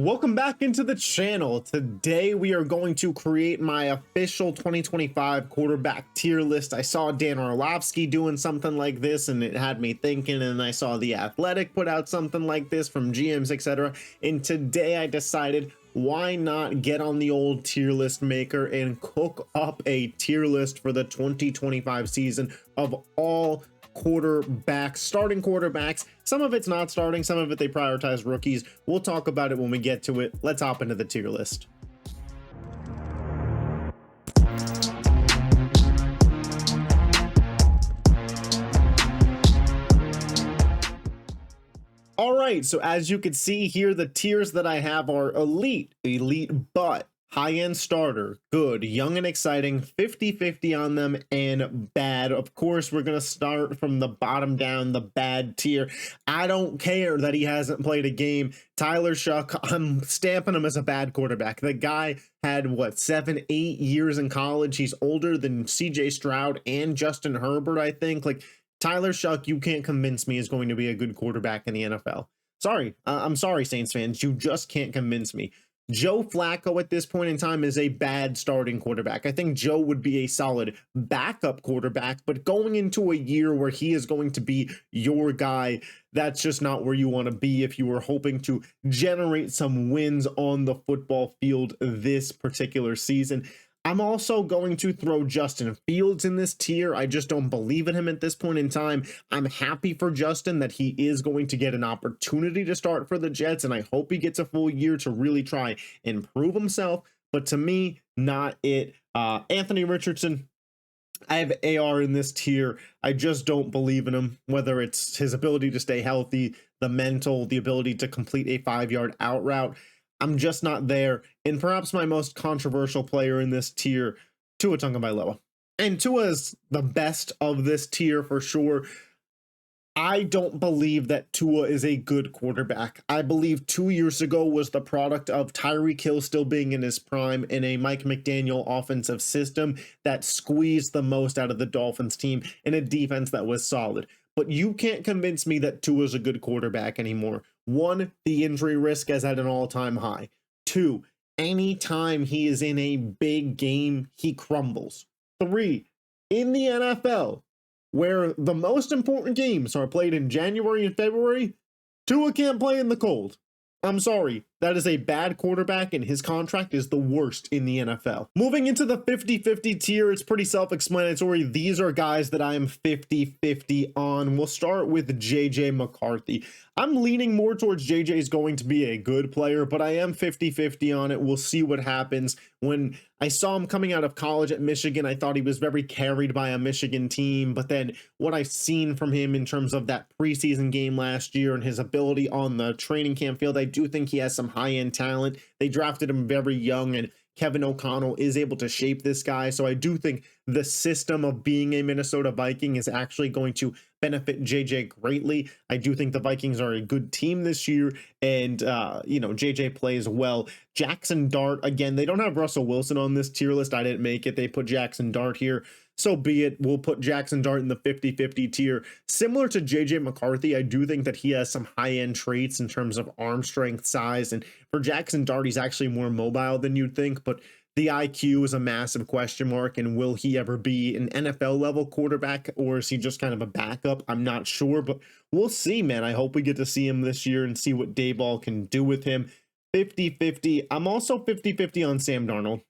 Welcome back into the channel. Today we are going to create my official 2025 quarterback tier list. I saw Dan Orlovsky doing something like this and it had me thinking, and I saw The Athletic put out something like this from GMs, etc. And today I decided, why not get on the old tier list maker and cook up a tier list for the 2025 season of all quarterbacks, starting quarterbacks. Some of it's not starting, some of it they prioritize rookies. We'll talk about it when we get to it. Let's hop into the tier list. All right, so as you can see here, the tiers that I have are elite, but high-end starter, good, young and exciting, 50-50 on them, and bad. Of course, we're going to start from the bottom down, the bad tier. I don't care that he hasn't played a game. Tyler Shuck, I'm stamping him as a bad quarterback. The guy had, what, 7-8 years in college. He's older than CJ Stroud and Justin Herbert, I think. Like, Tyler Shuck, you can't convince me is going to be a good quarterback in the NFL. Sorry. I'm sorry, Saints fans. You just can't convince me. Joe Flacco at this point in time is a bad starting quarterback. I think Joe would be a solid backup quarterback, but going into a year where he is going to be your guy, that's just not where you want to be if you were hoping to generate some wins on the football field this particular season. I'm also going to throw Justin Fields in this tier. I just don't believe in him at this point in time. I'm happy for Justin that he is going to get an opportunity to start for the Jets, and I hope he gets a full year to really try and prove himself. But to me, not it. Anthony Richardson, I have AR in this tier. I just don't believe in him, whether it's his ability to stay healthy, the mental, the ability to complete a 5-yard out route. I'm just not there. And perhaps my most controversial player in this tier, Tua Tagovailoa. And Tua is the best of this tier for sure. I don't believe that Tua is a good quarterback. I believe 2 years ago was the product of Tyreek Hill still being in his prime in a Mike McDaniel offensive system that squeezed the most out of the Dolphins team in a defense that was solid. But you can't convince me that Tua is a good quarterback anymore. One, the injury risk is at an all-time high. Two, anytime he is in a big game, he crumbles. Three, in the NFL, where the most important games are played in January and February, Tua can't play in the cold. I'm sorry, that is a bad quarterback, and his contract is the worst in the NFL. Moving into the 50-50 tier, it's pretty self-explanatory. These are guys that I am 50-50 on. We'll start with JJ McCarthy. I'm leaning more towards JJ is going to be a good player, but I am 50-50 on it. We'll see what happens. When I saw him coming out of college at Michigan, I thought he was very carried by a Michigan team, but then what I've seen from him in terms of that preseason game last year and his ability on the training camp field, I do think he has some high-end talent. They drafted him very young, and Kevin O'Connell is able to shape this guy. So I do think the system of being a Minnesota Viking is actually going to benefit JJ greatly. I do think the Vikings are a good team this year, and JJ plays well. Jackson Dart, again, they don't have Russell Wilson on this tier list. I didn't make it. They put Jackson Dart here. So be it. We'll put Jackson Dart in the 50-50 tier. Similar to JJ McCarthy, I do think that he has some high-end traits in terms of arm strength, size, and for Jackson Dart, he's actually more mobile than you'd think, but the IQ is a massive question mark, and will he ever be an NFL-level quarterback, or is he just kind of a backup? I'm not sure, but we'll see, man. I hope we get to see him this year and see what Daboll can do with him. 50-50. I'm also 50-50 on Sam Darnold.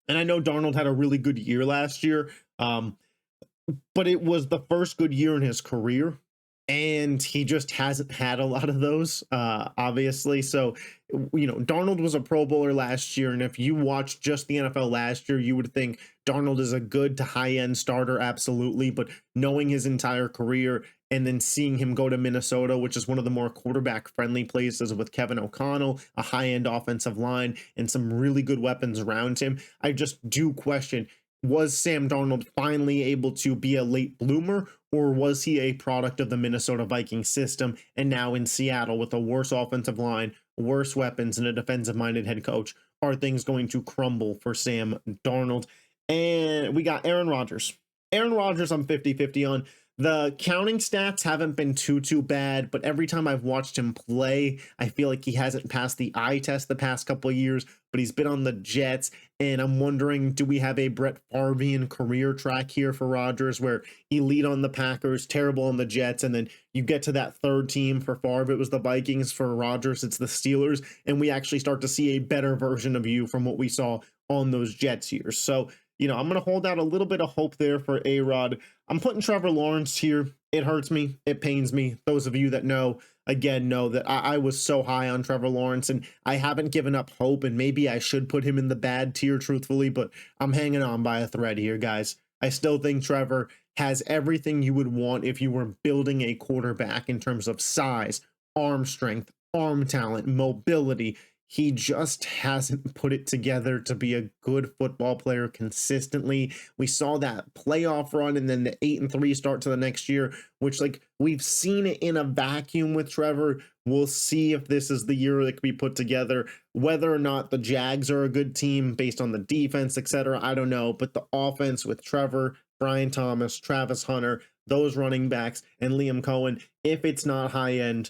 And I know Darnold had a really good year last year, but it was the first good year in his career, and he just hasn't had a lot of those, obviously. So, Darnold was a Pro Bowler last year, and if you watched just the NFL last year, you would think Darnold is a good to high-end starter, absolutely, but knowing his entire career and then seeing him go to Minnesota, which is one of the more quarterback-friendly places with Kevin O'Connell, a high-end offensive line, and some really good weapons around him, I just do question, was Sam Darnold finally able to be a late bloomer, or was he a product of the Minnesota Vikings system and now in Seattle with a worse offensive line, worse weapons, and a defensive-minded head coach? Are things going to crumble for Sam Darnold? And we got Aaron Rodgers. Aaron Rodgers, I'm 50-50 on. The counting stats haven't been too bad, but every time I've watched him play, I feel like he hasn't passed the eye test the past couple of years, but he's been on the Jets, and I'm wondering, do we have a Brett Favrean career track here for Rodgers where elite on the Packers, terrible on the Jets, and then you get to that third team for Favre, it was the Vikings, for Rodgers, it's the Steelers, and we actually start to see a better version of you from what we saw on those Jets years. So, I'm going to hold out a little bit of hope there for A-Rod. I'm putting Trevor Lawrence here. It hurts me. It pains me. Those of you that know, again, know that I was so high on Trevor Lawrence, and I haven't given up hope, and maybe I should put him in the bad tier, truthfully, but I'm hanging on by a thread here, guys. I still think Trevor has everything you would want if you were building a quarterback in terms of size, arm strength, arm talent, mobility. He just hasn't put it together to be a good football player consistently. We saw that playoff run and then the 8-3 start to the next year, which, like, we've seen it in a vacuum with Trevor. We'll see if this is the year that could be put together. Whether or not the Jags are a good team based on the defense, etc., I don't know. But the offense with Trevor, Brian Thomas, Travis Hunter, those running backs, and Liam Cohen, if it's not high end,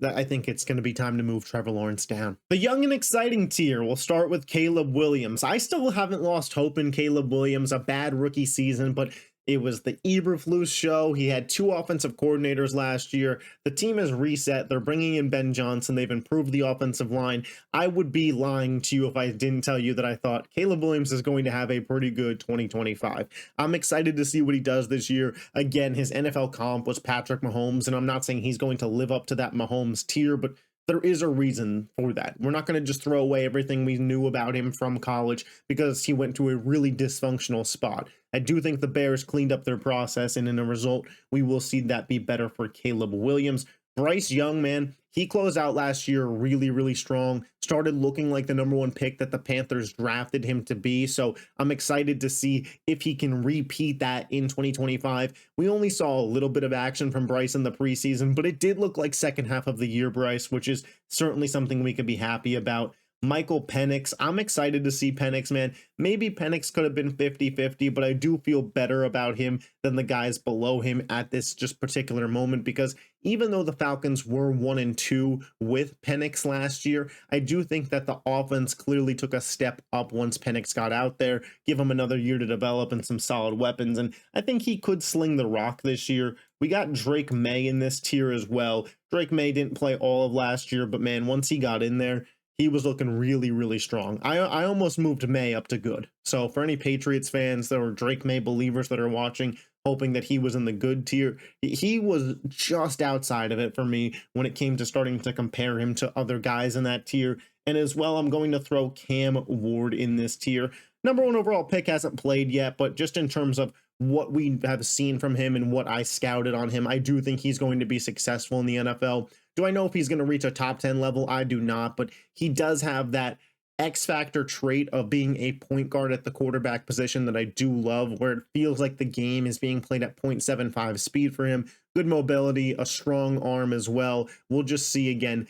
that I think it's going to be time to move Trevor Lawrence down. The young and exciting tier, we'll start with Caleb Williams. I still haven't lost hope in Caleb Williams. A bad rookie season, but it was the Eberflus show. He had 2 offensive coordinators last year. The team has reset. They're bringing in Ben Johnson. They've improved the offensive line. I would be lying to you if I didn't tell you that I thought Caleb Williams is going to have a pretty good 2025. I'm excited to see what he does this year. Again, his NFL comp was Patrick Mahomes, and I'm not saying he's going to live up to that Mahomes tier, but there is a reason for that. We're not going to just throw away everything we knew about him from college because he went to a really dysfunctional spot. I do think the Bears cleaned up their process, and in a result, we will see that be better for Caleb Williams. Bryce Young, man, he closed out last year really strong, started looking like the #1 pick that the Panthers drafted him to be. So I'm excited to see if he can repeat that in 2025. We only saw a little bit of action from Bryce in the preseason, but it did look like second half of the year Bryce, which is certainly something we could be happy about. Michael Penix, I'm excited to see Penix, man. Maybe Penix could have been 50-50, but I do feel better about him than the guys below him at this just particular moment, because even though the Falcons were 1-2 with Penix last year, I do think that the offense clearly took a step up once Penix got out there, give him another year to develop and some solid weapons, and I think he could sling the rock this year. We got Drake May in this tier as well. Drake May didn't play all of last year, but man, once he got in there, he was looking really strong. I almost moved May up to good. So for any Patriots fans that are Drake May believers that are watching, hoping that he was in the good tier, he was just outside of it for me when it came to starting to compare him to other guys in that tier. And as well, I'm going to throw Cam Ward in this tier. #1 overall pick, hasn't played yet, but just in terms of what we have seen from him and what I scouted on him, I do think he's going to be successful in the NFL. Do I know if he's going to reach a top 10 level? I do not, but he does have that X factor trait of being a point guard at the quarterback position that I do love, where it feels like the game is being played at 0.75 speed for him. Good mobility, a strong arm as well. We'll just see again,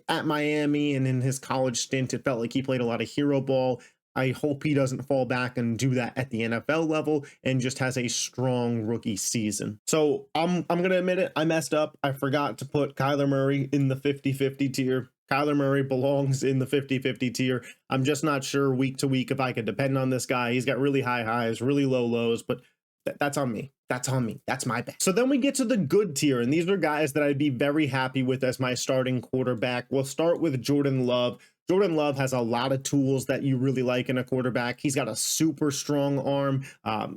at Miami and in his college stint, it felt like he played a lot of hero ball. I hope he doesn't fall back and do that at the NFL level and just has a strong rookie season. So I'm going to admit it. I messed up. I forgot to put Kyler Murray in the 50-50 tier. Kyler Murray belongs in the 50-50 tier. I'm just not sure week to week if I could depend on this guy. He's got really high highs, really low lows, but that's on me. That's on me. That's my bad. So then we get to the good tier, and these are guys that I'd be very happy with as my starting quarterback. We'll start with Jordan Love. Jordan Love has a lot of tools that you really like in a quarterback. He's got a super strong arm.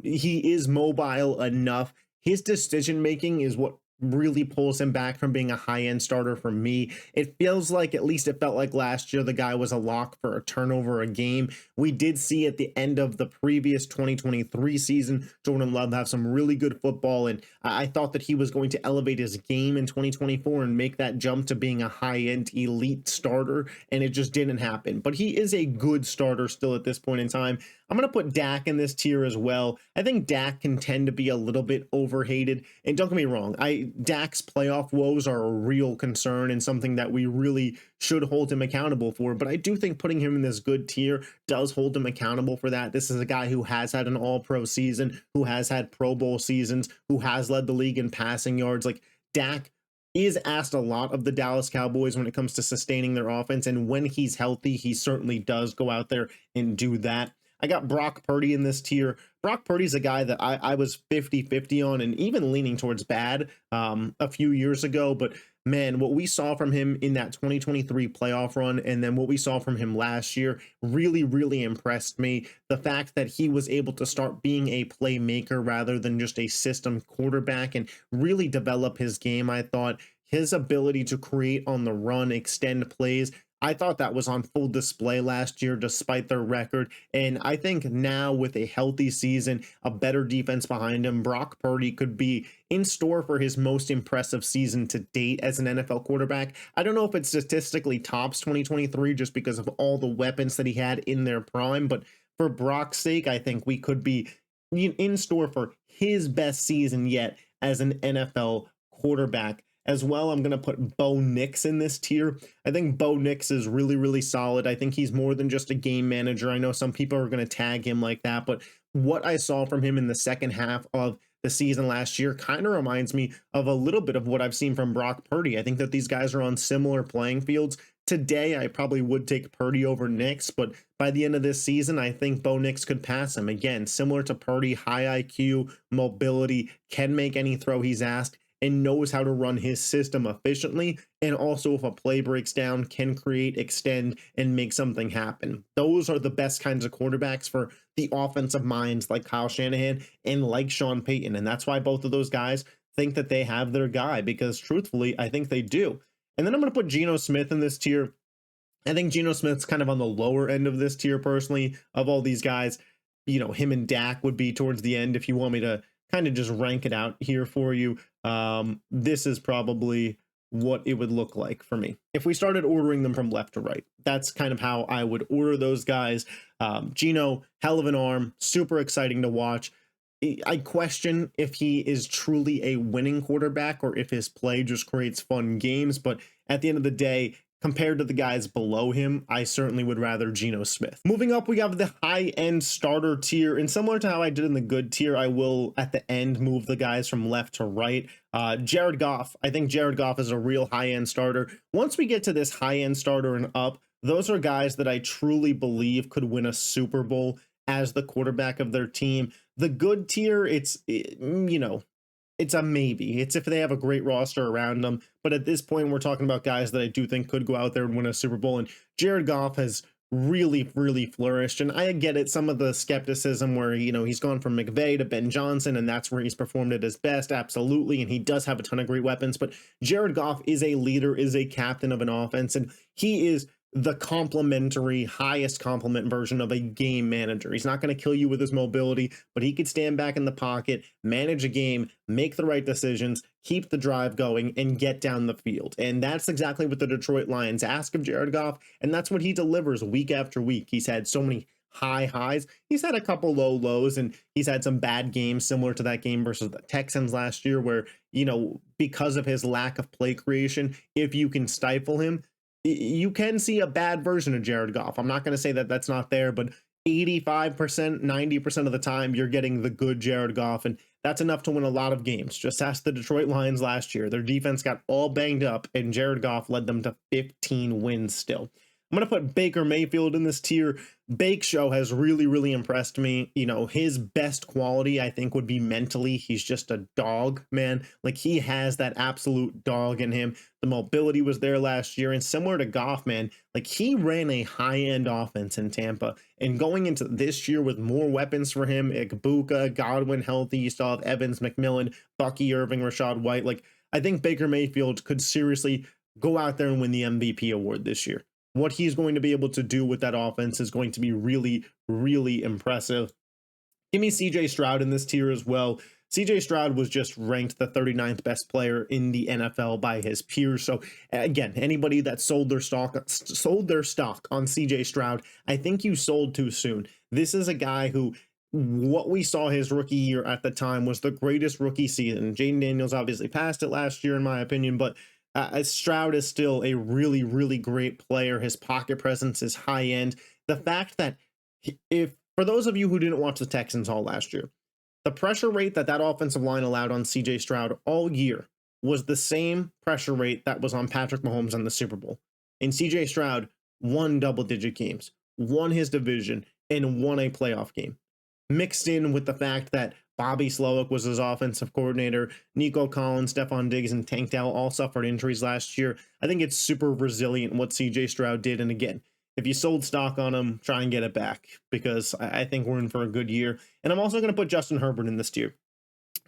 He is mobile enough. His decision making is what really pulls him back from being a high-end starter for me. It feels like, at least it felt like last year, the guy was a lock for a turnover a game. We did see at the end of the previous 2023 season, Jordan Love have some really good football, and I thought that he was going to elevate his game in 2024 and make that jump to being a high-end elite starter, and it just didn't happen. But he is a good starter still at this point in time. I'm going to put Dak in this tier as well. I think Dak can tend to be a little bit overhated. And don't get me wrong, Dak's playoff woes are a real concern and something that we really should hold him accountable for. But I do think putting him in this good tier does hold him accountable for that. This is a guy who has had an all-pro season, who has had Pro Bowl seasons, who has led the league in passing yards. Like, Dak is asked a lot of the Dallas Cowboys when it comes to sustaining their offense. And when he's healthy, he certainly does go out there and do that. I got Brock Purdy in this tier. Brock Purdy's a guy that I was 50-50 on and even leaning towards bad a few years ago. But man, what we saw from him in that 2023 playoff run and then what we saw from him last year really, really impressed me. The fact that he was able to start being a playmaker rather than just a system quarterback and really develop his game, I thought his ability to create on the run, extend plays, I thought that was on full display last year despite their record. And I think now with a healthy season, a better defense behind him, Brock Purdy could be in store for his most impressive season to date as an NFL quarterback. I don't know if it statistically tops 2023 just because of all the weapons that he had in their prime, but for Brock's sake, I think we could be in store for his best season yet as an NFL quarterback. As well, I'm going to put Bo Nix in this tier. I think Bo Nix is really, really solid. I think he's more than just a game manager. I know some people are going to tag him like that, but what I saw from him in the second half of the season last year kind of reminds me of a little bit of what I've seen from Brock Purdy. I think that these guys are on similar playing fields. Today, I probably would take Purdy over Nix, but by the end of this season, I think Bo Nix could pass him. Again, similar to Purdy, high IQ, mobility, can make any throw he's asked, and knows how to run his system efficiently, and also if a play breaks down, can create, extend, and make something happen. Those are the best kinds of quarterbacks for the offensive minds like Kyle Shanahan and like Sean Payton, and that's why both of those guys think that they have their guy, because truthfully, I think they do. And then I'm going to put Geno Smith in this tier. I think Geno Smith's kind of on the lower end of this tier personally of all these guys. You know, him and Dak would be towards the end if you want me to kind of just rank it out here for you. This is probably what it would look like for me if we started ordering them from left to right. That's kind of how I would order those guys. Geno, hell of an arm, super exciting to watch. I question if he is truly a winning quarterback or if his play just creates fun games, but at the end of the day, compared to the guys below him, I certainly would rather Geno Smith. Moving up, we have the high-end starter tier, and similar to how I did in the good tier, I will, at the end, move the guys from left to right. Jared Goff. I think Jared Goff is a real high-end starter. Once we get to this high-end starter and up, those are guys that I truly believe could win a Super Bowl as the quarterback of their team. The good tier, it's a maybe. It's if they have a great roster around them. But at this point, we're talking about guys that I do think could go out there and win a Super Bowl. And Jared Goff has really, really flourished. And I get it, some of the skepticism where, he's gone from McVay to Ben Johnson, and that's where he's performed at his best. Absolutely. And he does have a ton of great weapons. But Jared Goff is a leader, is a captain of an offense, and he is the complementary, highest complement version of a game manager. He's not going to kill you with his mobility, but he could stand back in the pocket, manage a game, make the right decisions, keep the drive going, and get down the field. And that's exactly what the Detroit Lions ask of Jared Goff, and that's what he delivers week after week. He's had so many high highs. He's had a couple low lows, and he's had some bad games similar to that game versus the Texans last year where, because of his lack of play creation, if you can stifle him, you can see a bad version of Jared Goff. I'm not going to say that that's not there, but 85%, 90% of the time, you're getting the good Jared Goff, and that's enough to win a lot of games. Just ask the Detroit Lions last year. Their defense got all banged up, and Jared Goff led them to 15 wins still. I'm going to put Baker Mayfield in this tier. Bake Show has really, really impressed me. His best quality, I think, would be mentally. He's just a dog, man. Like, he has that absolute dog in him. The mobility was there last year. And similar to Goff, man, like, he ran a high-end offense in Tampa. And going into this year with more weapons for him, Igbuka, Godwin healthy, you still have Evans, McMillan, Bucky Irving, Rashad White. Like, I think Baker Mayfield could seriously go out there and win the MVP award this year. What he's going to be able to do with that offense is going to be really, really impressive. Give me CJ Stroud in this tier as well. CJ Stroud was just ranked the 39th best player in the NFL by his peers. So again, anybody that sold their stock on CJ Stroud, I think you sold too soon. This is a guy who, what we saw his rookie year at the time was the greatest rookie season. Jaden Daniels obviously passed it last year, in my opinion, but Stroud is still a really, really great player. His pocket presence is high end. The fact that, if for those of you who didn't watch the Texans all last year, the pressure rate that offensive line allowed on CJ Stroud all year was the same pressure rate that was on Patrick Mahomes in the Super Bowl. And CJ Stroud won double-digit games, won his division, and won a playoff game. Mixed in with the fact that Bobby Slowick was his offensive coordinator, Nico Collins, Stephon Diggs, and Tank Dell all suffered injuries last year. I think it's super resilient what CJ Stroud did. And again, if you sold stock on him, try and get it back, because I think we're in for a good year. And I'm also going to put Justin Herbert in this tier.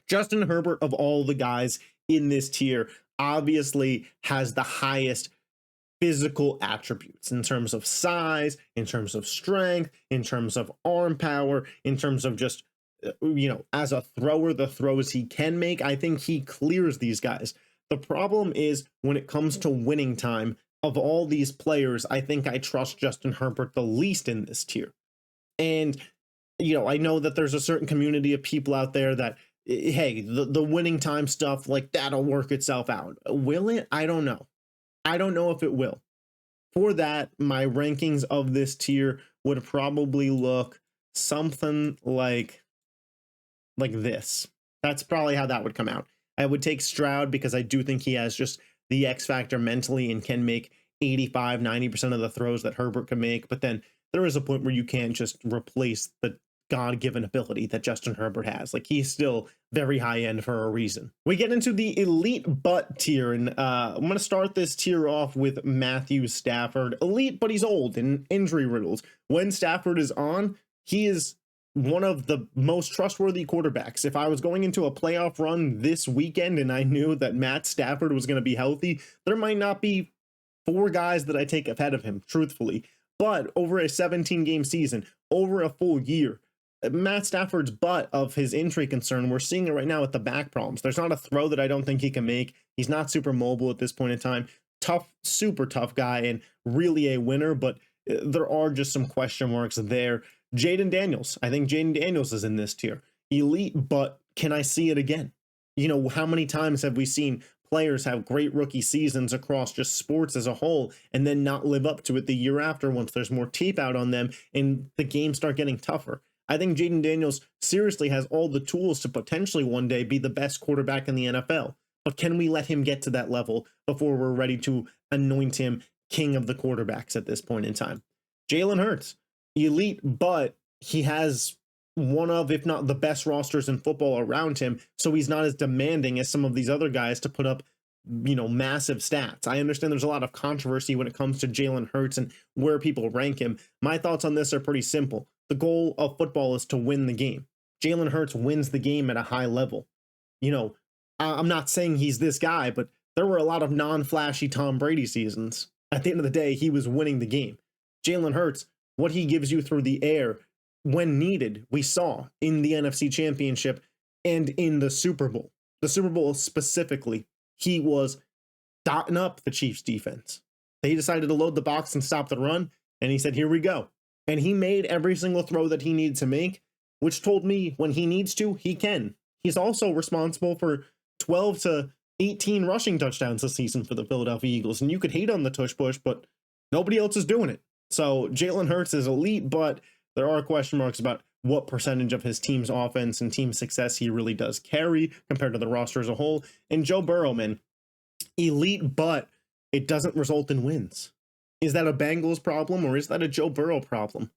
Justin Herbert, of all the guys in this tier, obviously has the highest physical attributes in terms of size, in terms of strength, in terms of arm power, in terms of just, as a thrower, the throws he can make. I think he clears these guys. The problem is when it comes to winning time, of all these players, I think I trust Justin Herbert the least in this tier. And, I know that there's a certain community of people out there that, hey, the winning time stuff, like, that'll work itself out. Will it? I don't know. I don't know if it will. For that, my rankings of this tier would probably look something like this. That's probably how that would come out. I would take Stroud because I do think he has just the X factor mentally and can make 85-90% of the throws that Herbert can make. But then there is a point where you can't just replace the God-given ability that Justin Herbert has. Like, he's still very high end for a reason. We get into the elite but tier, and I'm going to start this tier off with Matthew Stafford. Elite, but he's old and injury riddled. When Stafford is on, he is one of the most trustworthy quarterbacks. If I was going into a playoff run this weekend and I knew that Matt Stafford was going to be healthy, there might not be 4 guys that I take ahead of him, truthfully. But over a 17-game season, over a full year, Matt Stafford's butt of his injury concern, we're seeing it right now with the back problems. There's not a throw that I don't think he can make. He's not super mobile at this point in time. Tough, super tough guy, and really a winner, but there are just some question marks there. Jaden Daniels. I think Jaden Daniels is in this tier. Elite, but can I see it again? How many times have we seen players have great rookie seasons across just sports as a whole and then not live up to it the year after once there's more tape out on them and the games start getting tougher? I think Jaden Daniels seriously has all the tools to potentially one day be the best quarterback in the NFL. But can we let him get to that level before we're ready to anoint him king of the quarterbacks at this point in time? Jalen Hurts, elite, but he has one of, if not the best rosters in football around him, so he's not as demanding as some of these other guys to put up, massive stats. I understand there's a lot of controversy when it comes to Jalen Hurts and where people rank him. My thoughts on this are pretty simple. The goal of football is to win the game. Jalen Hurts wins the game at a high level. I'm not saying he's this guy, but there were a lot of non-flashy Tom Brady seasons. At the end of the day, he was winning the game. Jalen Hurts, what he gives you through the air when needed, we saw in the NFC Championship and in the Super Bowl. The Super Bowl specifically, he was dotting up the Chiefs defense. They decided to load the box and stop the run, and he said, here we go. And he made every single throw that he needed to make, which told me when he needs to, he can. He's also responsible for 12 to 18 rushing touchdowns this season for the Philadelphia Eagles. And you could hate on the tush push, but nobody else is doing it. So Jalen Hurts is elite, but there are question marks about what percentage of his team's offense and team success he really does carry compared to the roster as a whole. And Joe Burrow, man, elite, but it doesn't result in wins. Is that a Bengals problem or is that a Joe Burrow problem?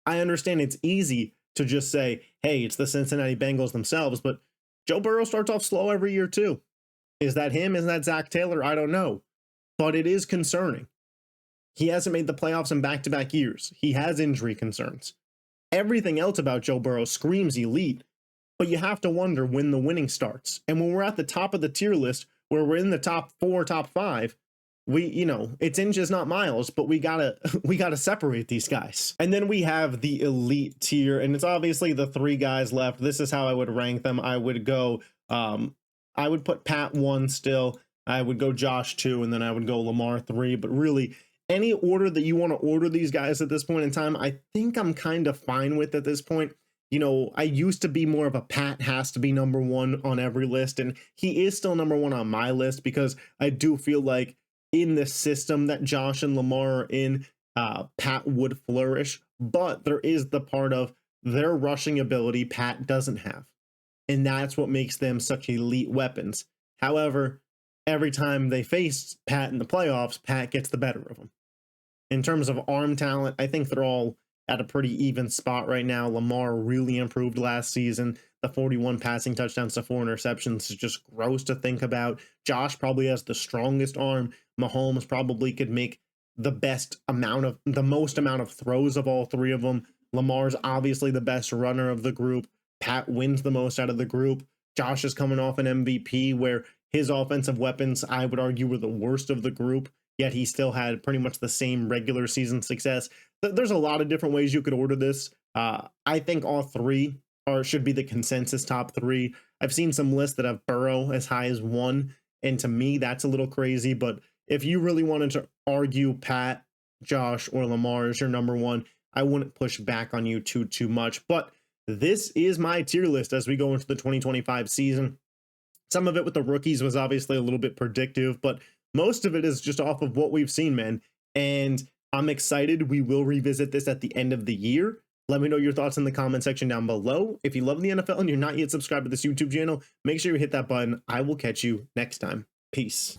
I understand it's easy to just say, hey, it's the Cincinnati Bengals themselves, but Joe Burrow starts off slow every year too. Is that him? Is that Zach Taylor? I don't know. But it is concerning. He hasn't made the playoffs in back-to-back years. He has injury concerns. Everything else about Joe Burrow screams elite, but you have to wonder when the winning starts. And when we're at the top of the tier list, where we're in the top 4, top 5, it's inches not miles, but we gotta we gotta separate these guys. And then we have the elite tier, and it's obviously the three guys left. This is how I would rank them. I would go I would put Pat 1 still, I would go Josh 2, and then I would go Lamar 3. But really, any order that you want to order these guys at this point in time, I think I'm kind of fine with at this point. I used to be more of a Pat has to be number 1 on every list, and he is still number 1 on my list because I do feel like in the system that Josh and Lamar are in, Pat would flourish. But there is the part of their rushing ability Pat doesn't have, and that's what makes them such elite weapons. However, every time they face Pat in the playoffs, Pat gets the better of them. In terms of arm talent, I think they're all at a pretty even spot right now. Lamar really improved last season. The 41 passing touchdowns to 4 interceptions is just gross to think about. Josh probably has the strongest arm. Mahomes probably could make the most amount of throws of all three of them. Lamar's obviously the best runner of the group. Pat wins the most out of the group. Josh is coming off an MVP where his offensive weapons, I would argue, were the worst of the group, yet he still had pretty much the same regular season success. There's a lot of different ways you could order this. I think all three should be the consensus top 3. I've seen some lists that have Burrow as high as 1, and to me, that's a little crazy. But if you really wanted to argue Pat, Josh, or Lamar as your number 1, I wouldn't push back on you too much. But this is my tier list as we go into the 2025 season. Some of it with the rookies was obviously a little bit predictive, but most of it is just off of what we've seen, man. And I'm excited. We will revisit this at the end of the year. Let me know your thoughts in the comment section down below. If you love the NFL and you're not yet subscribed to this YouTube channel, make sure you hit that button. I will catch you next time. Peace.